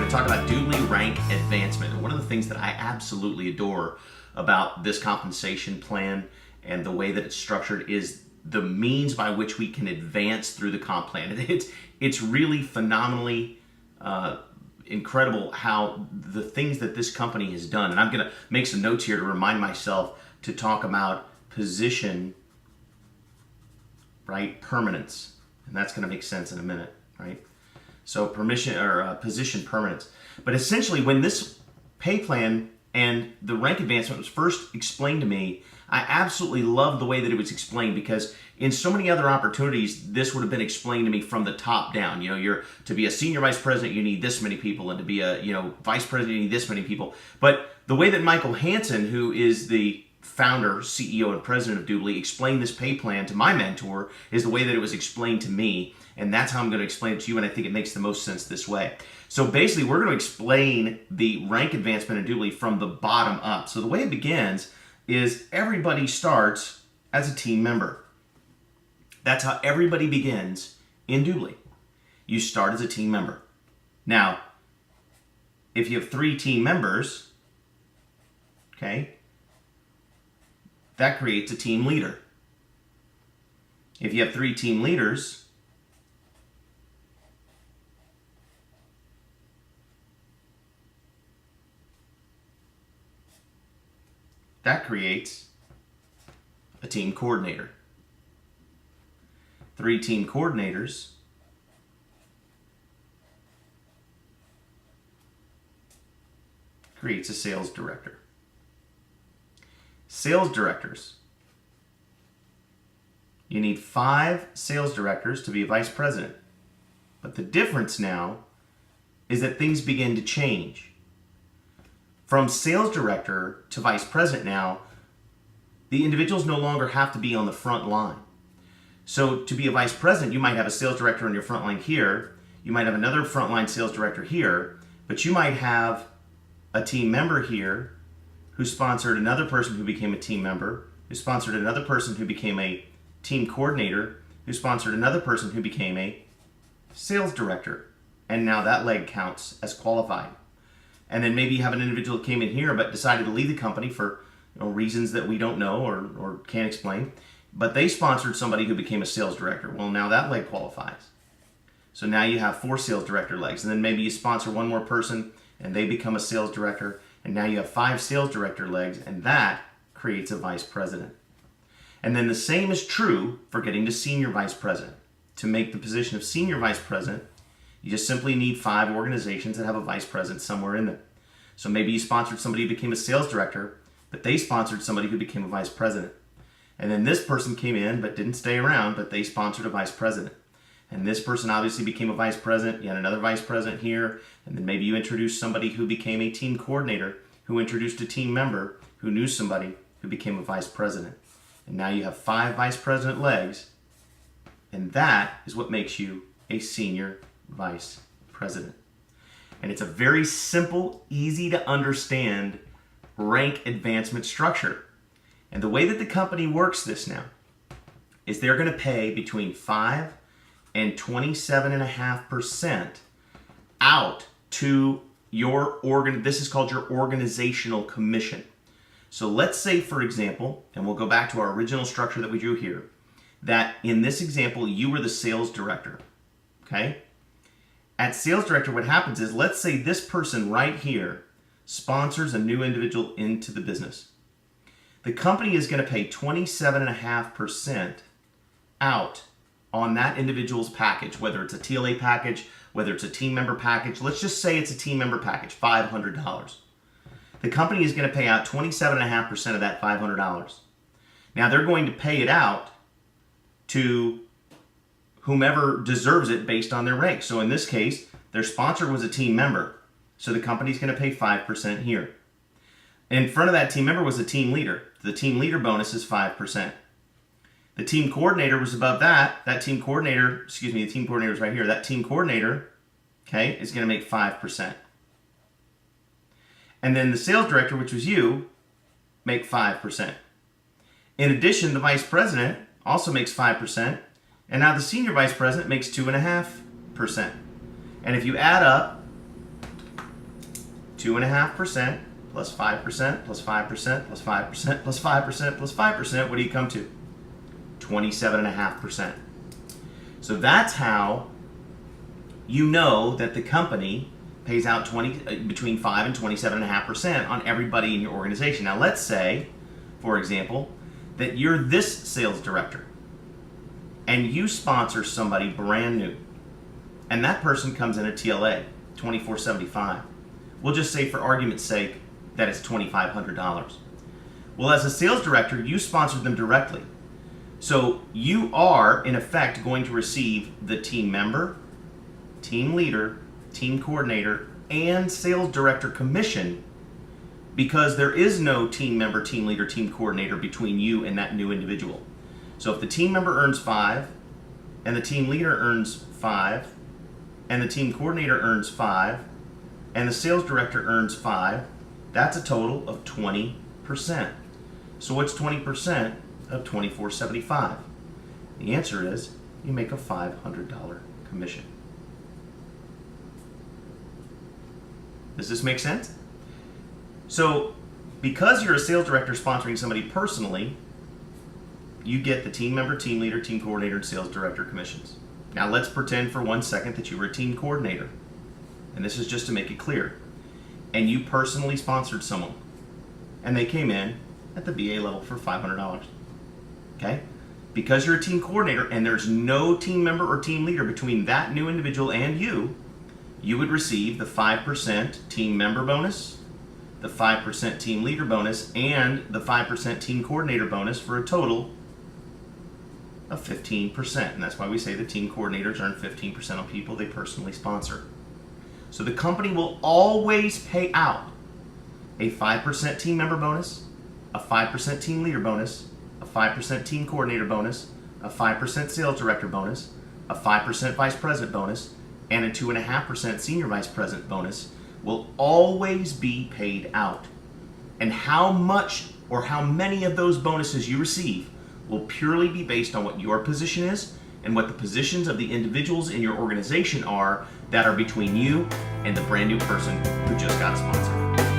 to talk about DubLi rank advancement. And one of the things that I absolutely adore about this compensation plan and the way that it's structured is the means by which we can advance through the comp plan. And it's really phenomenally incredible how the things that this company has done. And I'm going to make some notes here to remind myself to talk about position, right, permanence. And that's going to make sense in a minute, right? So position permanence. But essentially, when this pay plan and the rank advancement was first explained to me, I absolutely loved the way that it was explained, because in so many other opportunities, this would have been explained to me from the top down. You know, to be a senior vice president, you need this many people, and to be a vice president, you need this many people. But the way that Michael Hansen, who is the founder, CEO, and president of DubLi, explained this pay plan to my mentor is the way that it was explained to me, and that's how I'm going to explain it to you, and I think it makes the most sense this way. So basically, we're going to explain the rank advancement in DubLi from the bottom up. So the way it begins is everybody starts as a team member. That's how everybody begins in DubLi. You start as a team member. Now, if you have 3 team members, okay, that creates a team leader. If you have 3 team leaders, that creates a team coordinator. 3 team coordinators creates a sales director. Sales directors. You need 5 sales directors to be a vice president. But the difference now is that things begin to change. From sales director to vice president now, the individuals no longer have to be on the front line. So to be a vice president, you might have a sales director on your front line here, you might have another frontline sales director here, but you might have a team member here who sponsored another person who became a team member, who sponsored another person who became a team coordinator, who sponsored another person who became a sales director. And now that leg counts as qualified. And then maybe you have an individual that came in here but decided to leave the company for reasons that we don't know or can't explain. But they sponsored somebody who became a sales director. Well, now that leg qualifies. So now you have 4 sales director legs. And then maybe you sponsor one more person and they become a sales director. And now you have 5 sales director legs, and that creates a vice president. And then the same is true for getting to senior vice president. To make the position of senior vice president, you just simply need 5 organizations that have a vice president somewhere in there. So maybe you sponsored somebody who became a sales director, but they sponsored somebody who became a vice president. And then this person came in but didn't stay around, but they sponsored a vice president. And this person obviously became a vice president. You had another vice president here. And then maybe you introduced somebody who became a team coordinator, who introduced a team member who knew somebody who became a vice president. And now you have 5 vice president legs. And that is what makes you a senior vice president. And it's a very simple, easy to understand rank advancement structure. And the way that the company works this now is they're going to pay between 5 and 27.5% out to your this is called your organizational commission. So let's say, for example, and we'll go back to our original structure that we drew here, that in this example, you were the sales director, okay? At sales director, what happens is, let's say this person right here sponsors a new individual into the business. The company is going to pay 27.5% out on that individual's package, whether it's a TLA package, whether it's a team member package. Let's just say it's a team member package, $500. The company is going to pay out 27.5% of that $500. Now they're going to pay it out to whomever deserves it based on their rank. So in this case, their sponsor was a team member. So the company's going to pay 5% here. In front of that team member was a team leader. The team leader bonus is 5%. The team coordinator was above that. The team coordinator is right here. That team coordinator, okay, is going to make 5%. And then the sales director, which was you, make 5%. In addition, the vice president also makes 5%. And now the senior vice president makes 2.5%. And if you add up 2.5% plus 5% plus 5% plus 5% plus 5% plus 5%, what do you come to? 27.5%. So that's how you know that the company pays out between 5 and 27.5% on everybody in your organization. Now let's say, for example, that you're this sales director and you sponsor somebody brand new, and that person comes in at TLA, $2,475. We'll just say, for argument's sake, that it's $2,500. Well, as a sales director, you sponsored them directly. So you are, in effect, going to receive the team member, team leader, team coordinator, and sales director commission, because there is no team member, team leader, team coordinator between you and that new individual. So if the team member earns 5, and the team leader earns 5, and the team coordinator earns 5, and the sales director earns 5, that's a total of 20%. So what's 20% of $2,475? The answer is you make a $500 commission. Does this make sense? So because you're a sales director sponsoring somebody personally, you get the team member, team leader, team coordinator, and sales director commissions. Now let's pretend for 1 second that you were a team coordinator. And this is just to make it clear. And you personally sponsored someone. And they came in at the BA level for $500. Okay? Because you're a team coordinator and there's no team member or team leader between that new individual and you would receive the 5% team member bonus, the 5% team leader bonus, and the 5% team coordinator bonus for a total of 15%. And that's why we say the team coordinators earn 15% on people they personally sponsor. So the company will always pay out a 5% team member bonus, a 5% team leader bonus, a 5% team coordinator bonus, a 5% sales director bonus, a 5% vice president bonus, and a 2.5% senior vice president bonus will always be paid out. And how much or how many of those bonuses you receive will purely be based on what your position is and what the positions of the individuals in your organization are that are between you and the brand new person who just got sponsored.